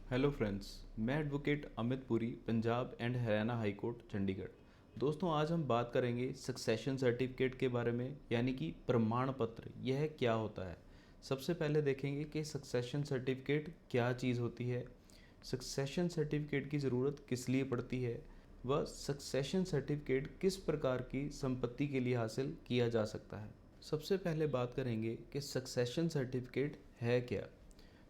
Hello friends, मैं advocate Amit Puri, Punjab and Haryana high court Chandigarh. दोस्तों, आज हम बात करेंगे सक्सेशन सर्टिफिकेट के बारे में, यानी कि प्रमाण पत्र। यह क्या होता है। सबसे पहले देखेंगे कि सक्सेशन सर्टिफिकेट क्या चीज़ होती है, सक्सेशन सर्टिफिकेट की ज़रूरत किस लिए पड़ती है, व सक्सेशन सर्टिफिकेट किस प्रकार की संपत्ति के लिए हासिल किया जा सकता है। सबसे पहले बात करेंगे कि सक्सेशन सर्टिफिकेट है क्या।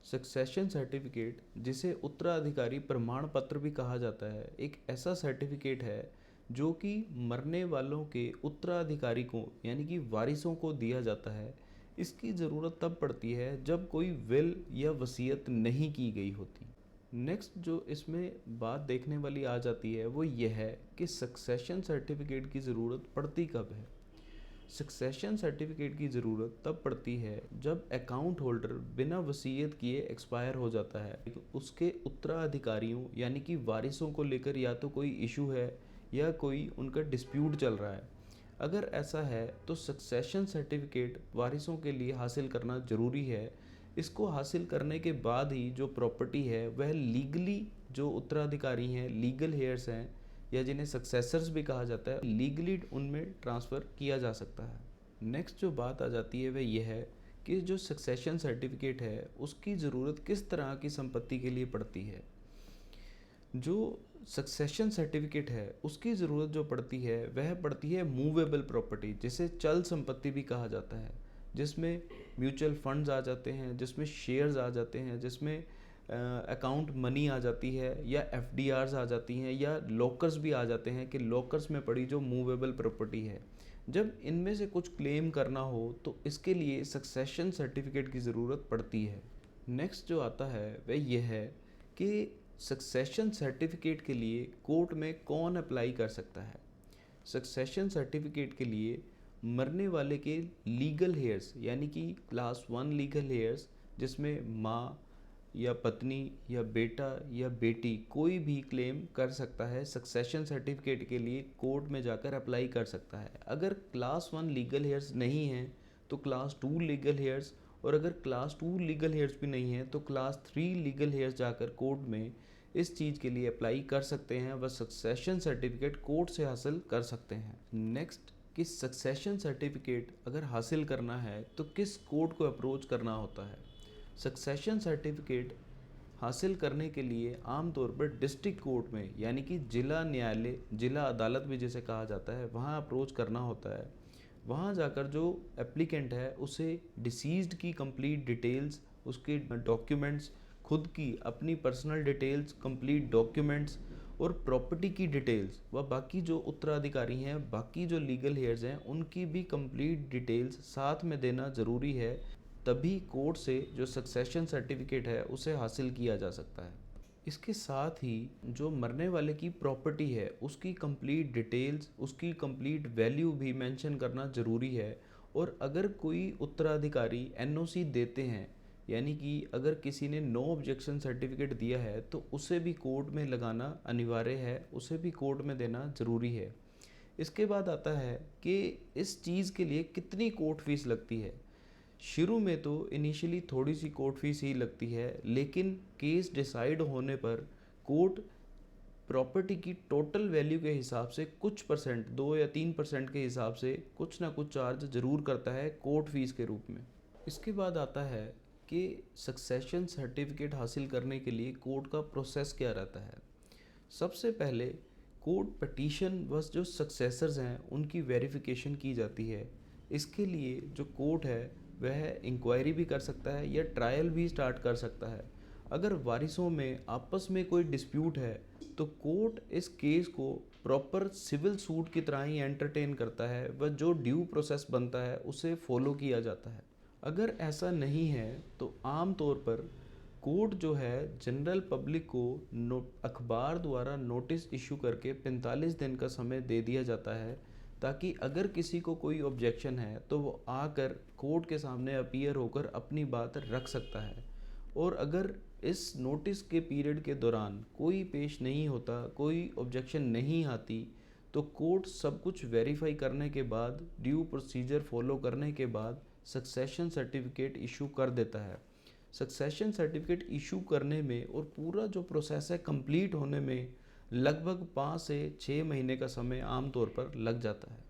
सक्सेशन सर्टिफिकेट, जिसे उत्तराधिकारी प्रमाण पत्र भी कहा जाता है, एक ऐसा सर्टिफिकेट है जो कि मरने वालों के उत्तराधिकारी को यानी कि वारिसों को दिया जाता है। इसकी ज़रूरत तब पड़ती है जब कोई विल या वसीयत नहीं की गई होती। नेक्स्ट जो इसमें बात देखने वाली आ जाती है वो यह है कि सक्सेशन सर्टिफिकेट की ज़रूरत पड़ती कब है। सक्सेशन सर्टिफिकेट की ज़रूरत तब पड़ती है जब अकाउंट होल्डर बिना वसीयत किए एक्सपायर हो जाता है, तो उसके उत्तराधिकारियों यानी कि वारिसों को लेकर या तो कोई इशू है या कोई उनका डिस्प्यूट चल रहा है। अगर ऐसा है तो सक्सेशन सर्टिफिकेट वारिसों के लिए हासिल करना ज़रूरी है। इसको हासिल करने के बाद ही जो प्रॉपर्टी है वह लीगली, जो उत्तराधिकारी हैं, लीगल हेयर्स हैं या जिन्हें सक्सेसर्स भी कहा जाता है, लीगली उनमें ट्रांसफ़र किया जा सकता है। नेक्स्ट जो बात आ जाती है वह यह है कि जो सक्सेशन सर्टिफिकेट है उसकी ज़रूरत किस तरह की संपत्ति के लिए पड़ती है। जो सक्सेशन सर्टिफिकेट है उसकी ज़रूरत जो पड़ती है वह पड़ती है मूवेबल प्रॉपर्टी, जिसे चल संपत्ति भी कहा जाता है, जिसमें म्यूचुअल फंड्स आ जाते हैं, जिसमें शेयर्स आ जाते हैं, जिसमें अकाउंट मनी आ जाती है, या एफडीआरस आ जाती हैं, या लॉकर्स भी आ जाते हैं कि लॉकर्स में पड़ी जो मूवेबल प्रॉपर्टी है। जब इनमें से कुछ क्लेम करना हो तो इसके लिए सक्सेशन सर्टिफिकेट की ज़रूरत पड़ती है। नेक्स्ट जो आता है वह यह है कि सक्सेशन सर्टिफिकेट के लिए कोर्ट में कौन अप्लाई कर सकता है। सक्सेशन सर्टिफिकेट के लिए मरने वाले के लीगल हेयर्स यानी कि क्लास 1 लीगल हेयर्स, जिसमें माँ या पत्नी या बेटा या बेटी कोई भी क्लेम कर सकता है, सक्सेशन सर्टिफिकेट के लिए कोर्ट में जाकर अप्लाई कर सकता है। अगर क्लास 1 लीगल हेयर्स नहीं हैं तो क्लास 2 लीगल हेयर्स, और अगर क्लास 2 लीगल हेयर्स भी नहीं हैं तो क्लास 3 लीगल हेयर्स जाकर कोर्ट में इस चीज़ के लिए अप्लाई कर सकते हैं, वह सक्सेशन सर्टिफिकेट कोर्ट से हासिल कर सकते हैं। नेक्स्ट, कि सक्सेशन सर्टिफिकेट अगर हासिल करना है तो किस कोर्ट को अप्रोच करना होता है। सक्सेशन सर्टिफिकेट हासिल करने के लिए आमतौर पर डिस्ट्रिक्ट कोर्ट में, यानी कि जिला न्यायालय, जिला अदालत भी जिसे कहा जाता है, वहाँ अप्रोच करना होता है। वहाँ जाकर जो एप्लीकेंट है उसे डिसीज्ड की कंप्लीट डिटेल्स, उसके डॉक्यूमेंट्स, खुद की अपनी पर्सनल डिटेल्स, कंप्लीट डॉक्यूमेंट्स और प्रॉपर्टी की डिटेल्स, व बाकी जो उत्तराधिकारी हैं, बाकी जो लीगल हेयर्स हैं, उनकी भी कंप्लीट डिटेल्स साथ में देना ज़रूरी है। तभी कोर्ट से जो सक्सेशन सर्टिफिकेट है उसे हासिल किया जा सकता है। इसके साथ ही जो मरने वाले की प्रॉपर्टी है उसकी कंप्लीट डिटेल्स, उसकी कंप्लीट वैल्यू भी मेंशन करना ज़रूरी है। और अगर कोई उत्तराधिकारी एनओसी देते हैं, यानी कि अगर किसी ने नो ऑब्जेक्शन सर्टिफिकेट दिया है, तो उसे भी कोर्ट में लगाना अनिवार्य है, उसे भी कोर्ट में देना ज़रूरी है। इसके बाद आता है कि इस चीज़ के लिए कितनी कोर्ट फीस लगती है। शुरू में तो इनिशियली थोड़ी सी कोर्ट फीस ही लगती है, लेकिन केस डिसाइड होने पर कोर्ट प्रॉपर्टी की टोटल वैल्यू के हिसाब से कुछ परसेंट, 2 या 3% के हिसाब से कुछ ना कुछ चार्ज ज़रूर करता है कोर्ट फीस के रूप में। इसके बाद आता है कि सक्सेशन सर्टिफिकेट हासिल करने के लिए कोर्ट का प्रोसेस क्या रहता है। सबसे पहले कोर्ट पटिशन व जो सक्सेसर्स हैं उनकी वेरिफिकेशन की जाती है। इसके लिए जो कोर्ट है वह इंक्वायरी भी कर सकता है या ट्रायल भी स्टार्ट कर सकता है। अगर वारिसों में आपस में कोई डिस्प्यूट है तो कोर्ट इस केस को प्रॉपर सिविल सूट की तरह ही एंटरटेन करता है, व जो ड्यू प्रोसेस बनता है उसे फॉलो किया जाता है। अगर ऐसा नहीं है तो आम तौर पर कोर्ट जो है जनरल पब्लिक को अखबार द्वारा नोटिस इशू करके 45 दिन का समय दे दिया जाता है, ताकि अगर किसी को कोई ऑब्जेक्शन है तो वो आकर कोर्ट के सामने अपीयर होकर अपनी बात रख सकता है। और अगर इस नोटिस के पीरियड के दौरान कोई पेश नहीं होता, कोई ऑब्जेक्शन नहीं आती, तो कोर्ट सब कुछ वेरीफाई करने के बाद, ड्यू प्रोसीजर फॉलो करने के बाद सक्सेशन सर्टिफिकेट इशू कर देता है। सक्सेशन सर्टिफिकेट इशू करने में और पूरा जो प्रोसेस है कंप्लीट होने में लगभग 5 से 6 महीने का समय आमतौर पर लग जाता है।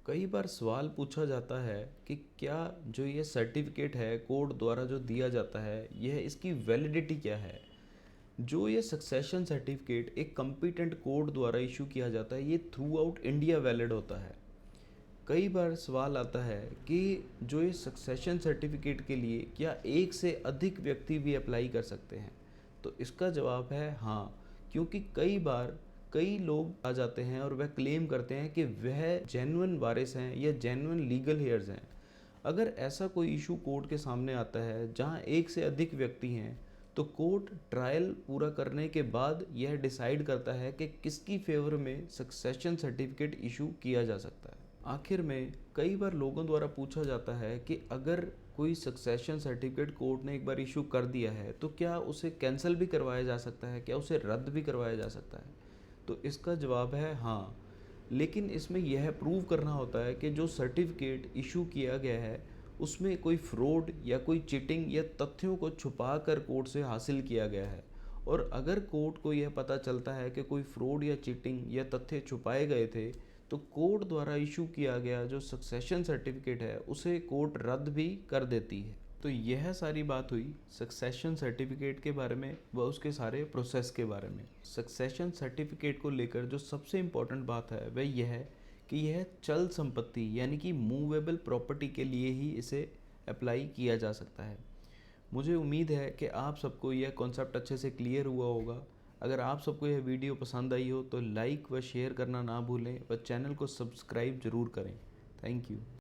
कई बार सवाल पूछा जाता है कि क्या जो ये सर्टिफिकेट है कोर्ट द्वारा जो दिया जाता है यह इसकी वैलिडिटी क्या है। जो ये सक्सेशन सर्टिफिकेट एक कॉम्पिटेंट कोर्ट द्वारा इशू किया जाता है ये थ्रू आउट इंडिया वैलिड होता है। कई बार सवाल आता है कि जो ये सक्सेशन सर्टिफिकेट के लिए क्या एक से अधिक व्यक्ति भी अप्लाई कर सकते हैं। तो इसका जवाब है हाँ, क्योंकि कई बार कई लोग आ जाते हैं और वह क्लेम करते हैं कि वह जेन्युइन वारिस हैं या जेन्युइन लीगल हेयर्स हैं। अगर ऐसा कोई इशू कोर्ट के सामने आता है जहां एक से अधिक व्यक्ति हैं तो कोर्ट ट्रायल पूरा करने के बाद यह डिसाइड करता है कि किसकी फेवर में सक्सेशन सर्टिफिकेट इशू किया जा सकता है। आखिर में कई बार लोगों द्वारा पूछा जाता है कि अगर कोई सक्सेशन सर्टिफिकेट कोर्ट ने एक बार इशू कर दिया है तो क्या उसे कैंसिल भी करवाया जा सकता है, क्या उसे रद्द भी करवाया जा सकता है। तो इसका जवाब है हाँ, लेकिन इसमें यह प्रूव करना होता है कि जो सर्टिफिकेट इशू किया गया है उसमें कोई फ्रॉड या कोई चीटिंग या तथ्यों को छुपा कर कोर्ट से हासिल किया गया है। और अगर कोर्ट को यह पता चलता है कि कोई फ्रॉड या चीटिंग या तथ्य छुपाए गए थे तो कोर्ट द्वारा इशू किया गया जो सक्सेशन सर्टिफिकेट है उसे कोर्ट रद्द भी कर देती है। तो यह सारी बात हुई सक्सेशन सर्टिफिकेट के बारे में व उसके सारे प्रोसेस के बारे में। सक्सेशन सर्टिफिकेट को लेकर जो सबसे इम्पोर्टेंट बात है वह यह है कि यह चल संपत्ति यानी कि मूवेबल प्रॉपर्टी के लिए ही इसे अप्लाई किया जा सकता है। मुझे उम्मीद है कि आप सबको यह कॉन्सेप्ट अच्छे से क्लियर हुआ होगा। अगर आप सबको यह वीडियो पसंद आई हो तो लाइक व शेयर करना ना भूलें व चैनल को सब्सक्राइब ज़रूर करें। Thank you.